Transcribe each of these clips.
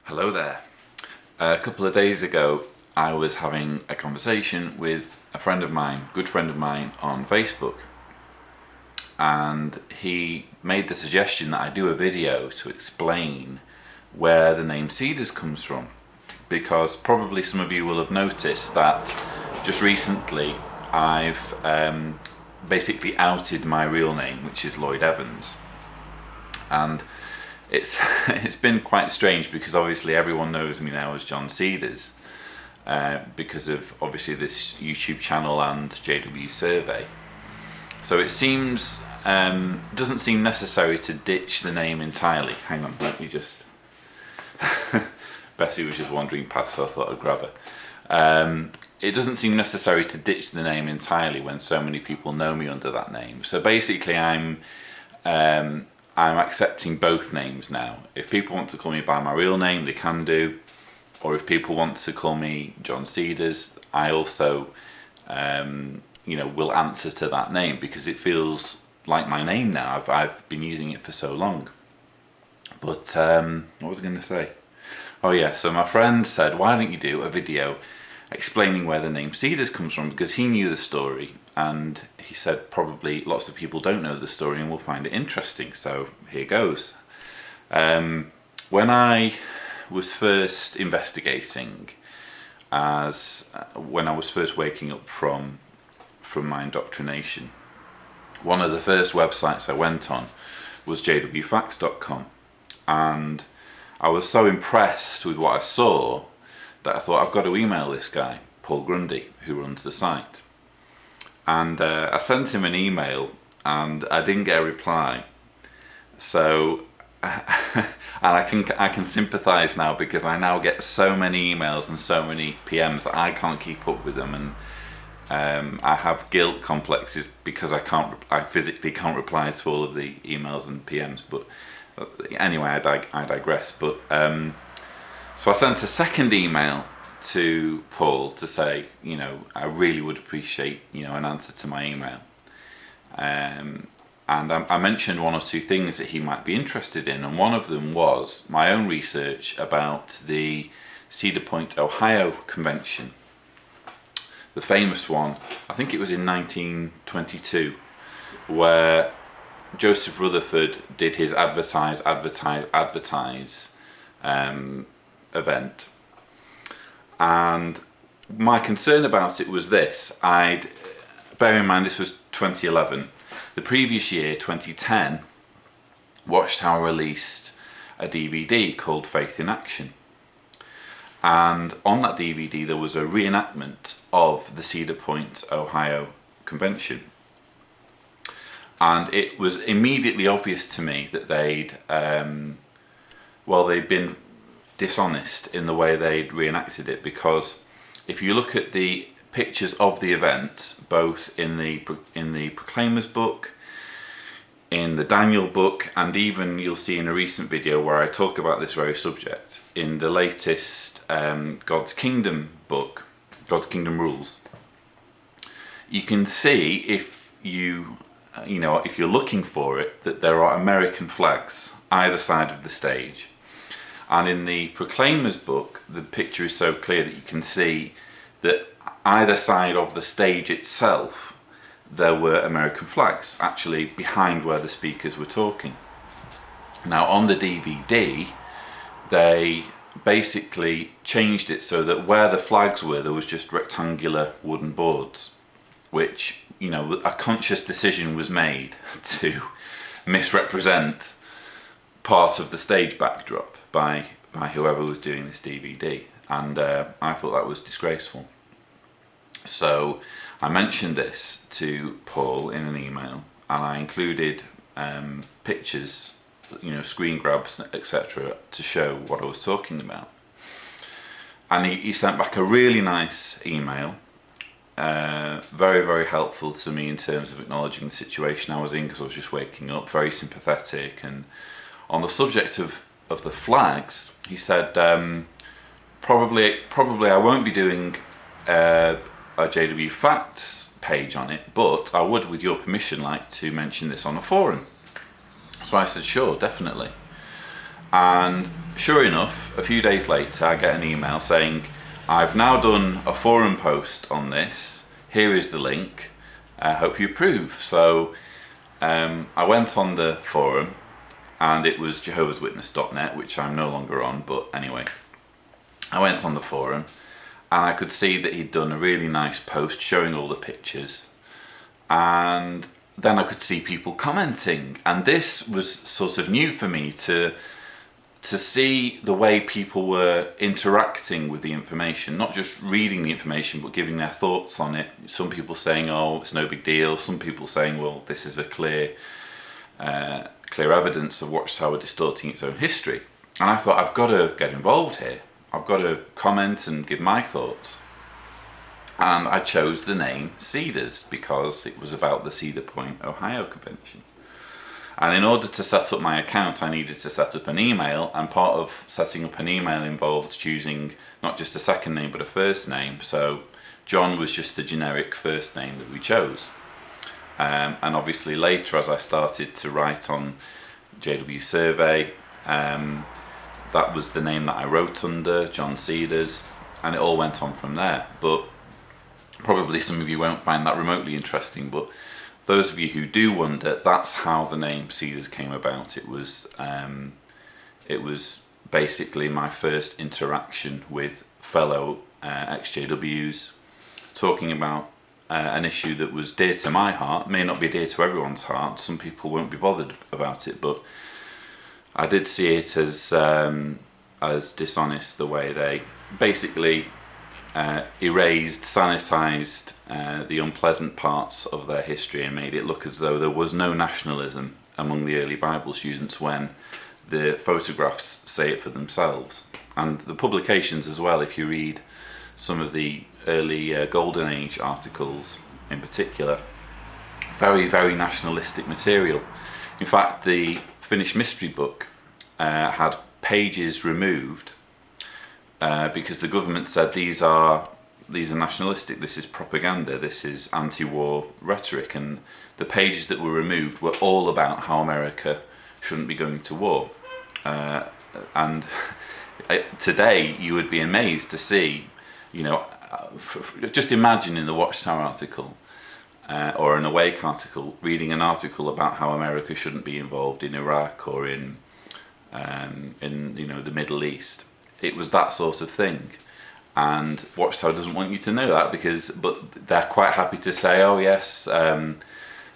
Hello there. A couple of days ago I was having a conversation with a friend of mine, good friend of mine on Facebook, and he made the suggestion that I do a video to explain where the name Cedars comes from, because probably some of you will have noticed that just recently I've basically outed my real name, which is Lloyd Evans, and it's been quite strange because obviously everyone knows me now as John Cedars because of obviously this YouTube channel and JW survey. So it seems doesn't seem necessary to ditch the name entirely. Hang on, let me just. Bessie was just wandering past, so I thought I'd grab her. It doesn't seem necessary to ditch the name entirely when so many people know me under that name. So basically, I'm accepting both names now. If people want to call me by my real name, they can do, or if people want to call me John Cedars, I also, will answer to that name because it feels like my name now. I've been using it for so long. But what was I going to say? Oh yeah, so my friend said, why don't you do a video explaining where the name Cedars comes from, because he knew the story, and he said probably lots of people don't know the story and will find it interesting, so here goes. When I was first investigating, when I was first waking up from my indoctrination, one of the first websites I went on was jwfacts.com, and I was so impressed with what I saw that I thought, I've got to email this guy, Paul Grundy, who runs the site. And I sent him an email and I didn't get a reply. So, and I can sympathise now, because I now get so many emails and so many PMs that I can't keep up with them, and I have guilt complexes because I physically can't reply to all of the emails and PMs. But anyway, I digress. But so I sent a second email to Paul to say, I really would appreciate, an answer to my email. And I mentioned one or two things that he might be interested in, and one of them was my own research about the Cedar Point, Ohio convention. The famous one, I think it was in 1922, where Joseph Rutherford did his advertise event. And my concern about it was this. Bear in mind this was 2011. The previous year, 2010, Watchtower released a DVD called Faith in Action. And on that DVD there was a reenactment of the Cedar Point, Ohio convention. And it was immediately obvious to me that they'd been dishonest in the way they'd reenacted it, because if you look at the pictures of the event, both in the Proclaimer's book, in the Daniel book, and even you'll see in a recent video where I talk about this very subject, in the latest God's Kingdom book, God's Kingdom Rules, you can see, if you're looking for it, that there are American flags either side of the stage. And in the Proclaimer's book, the picture is so clear that you can see that either side of the stage itself, there were American flags, actually behind where the speakers were talking. Now on the DVD, they basically changed it so that where the flags were, there was just rectangular wooden boards, which, a conscious decision was made to misrepresent part of the stage backdrop by whoever was doing this DVD, and I thought that was disgraceful. So I mentioned this to Paul in an email, and I included pictures, screen grabs, etc., to show what I was talking about. And he sent back a really nice email, very, very helpful to me in terms of acknowledging the situation I was in, because I was just waking up, very sympathetic. And on the subject of the flags, he said, probably I won't be doing a JW Facts page on it, but I would, with your permission, like to mention this on a forum. So I said, sure, definitely. And sure enough, a few days later, I get an email saying, I've now done a forum post on this. Here is the link. I hope you approve. So I went on the forum, and it was jehovahswitness.net, which I'm no longer on, but anyway. I went on the forum, and I could see that he'd done a really nice post showing all the pictures. And then I could see people commenting, and this was sort of new for me to see the way people were interacting with the information, not just reading the information but giving their thoughts on it. Some people saying, oh, it's no big deal. Some people saying, well, this is a clear evidence of Watchtower distorting its own history. And I thought, I've got to get involved here. I've got to comment and give my thoughts. And I chose the name Cedars because it was about the Cedar Point, Ohio convention. And in order to set up my account, I needed to set up an email, and part of setting up an email involved choosing not just a second name but a first name. So John was just the generic first name that we chose. And obviously later, as I started to write on JW Survey, that was the name that I wrote under, John Cedars, and it all went on from there. But probably some of you won't find that remotely interesting, but those of you who do wonder, that's how the name Cedars came about. It was basically my first interaction with fellow ex-JWs, talking about an issue that was dear to my heart. May not be dear to everyone's heart. Some people won't be bothered about it, but I did see it as dishonest, the way they basically erased, sanitized the unpleasant parts of their history and made it look as though there was no nationalism among the early Bible students when the photographs say it for themselves. And the publications as well, if you read some of the early Golden Age articles in particular, very, very nationalistic material. In fact, the finished mystery book had pages removed because the government said these are nationalistic, this is propaganda, this is anti-war rhetoric, and the pages that were removed were all about how America shouldn't be going to war. And today you would be amazed to see, just imagine in the Watchtower article or an Awake article, reading an article about how America shouldn't be involved in Iraq or in the Middle East. It was that sort of thing, and Watchtower doesn't want you to know that but they're quite happy to say, oh yes,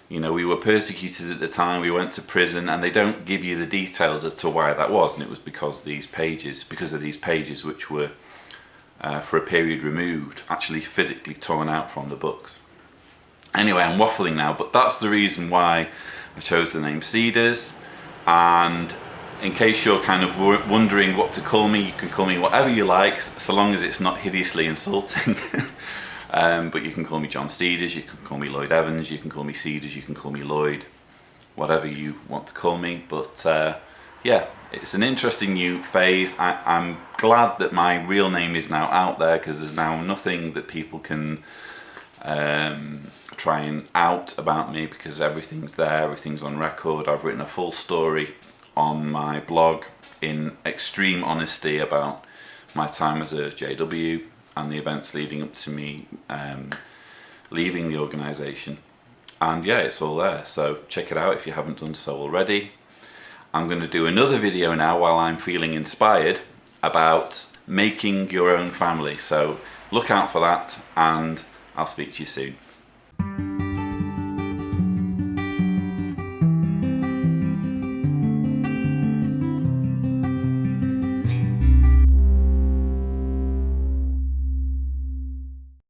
we were persecuted at the time, we went to prison, and they don't give you the details as to why that was, and it was because of these pages which were for a period removed, actually physically torn out from the books. Anyway, I'm waffling now, but that's the reason why I chose the name Cedars. And in case you're kind of wondering what to call me, you can call me whatever you like, so long as it's not hideously insulting. But you can call me John Cedars, you can call me Lloyd Evans, you can call me Cedars, you can call me Lloyd, whatever you want to call me. But yeah, it's an interesting new phase. I'm glad that my real name is now out there, because there's now nothing that people can try and out about me, because everything's there, everything's on record. I've written a full story on my blog in extreme honesty about my time as a JW and the events leading up to me leaving the organisation. And yeah, it's all there, so check it out if you haven't done so already. I'm going to do another video now while I'm feeling inspired about making your own family, so look out for that, and I'll speak to you soon.